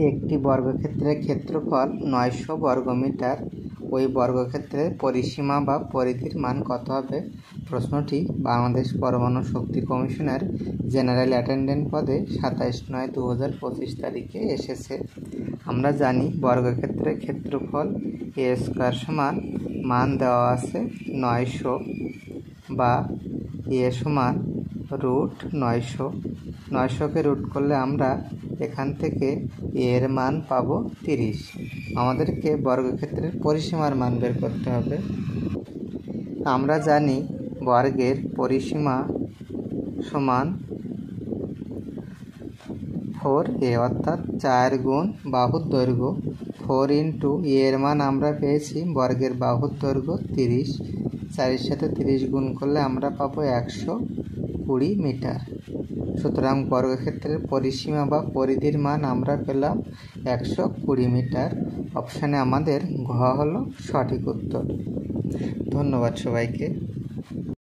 একটি বর্গক্ষেত্রের ক্ষেত্রফল 900 বর্গমিটার। ওই বর্গক্ষেত্রের পরিসীমা বা পরিধির মান কত হবে? প্রশ্নটি বাংলাদেশ পরমাণু শক্তি কমিশনের জেনারেল অ্যাটেন্ডেন্ট পদে 27/9/2025 তারিখে এসেছে। আমরা জানি বর্গক্ষেত্রের ক্ষেত্রফল a স্কয়ার সমান মান দেওয়া আছে 900 বা a সমান √900। 900কে রুট করলে আমরা এখান থেকে এর মান পাবো 30। আমাদেরকে বর্গক্ষেত্রের পরিসীমার মান বের করতে হবে। আমরা জানি বর্গের পরিসীমা সমান 4a, অর্থাৎ 4 গুণ বাহুর দৈর্ঘ্য। 4 ইন্টু এর মান আমরা পেয়েছি বর্গের বাহুর দৈর্ঘ্য 30। 4-এর সাথে 30 গুণ করলে আমরা পাবো 120 মিটার। সুতরাং বর্গক্ষেত্রের পরিসীমা বা পরিধির মান আমরা পেলাম 120 মিটার। অপশানে আমাদের ঘ হলো সঠিক উত্তর। ধন্যবাদ সবাইকে।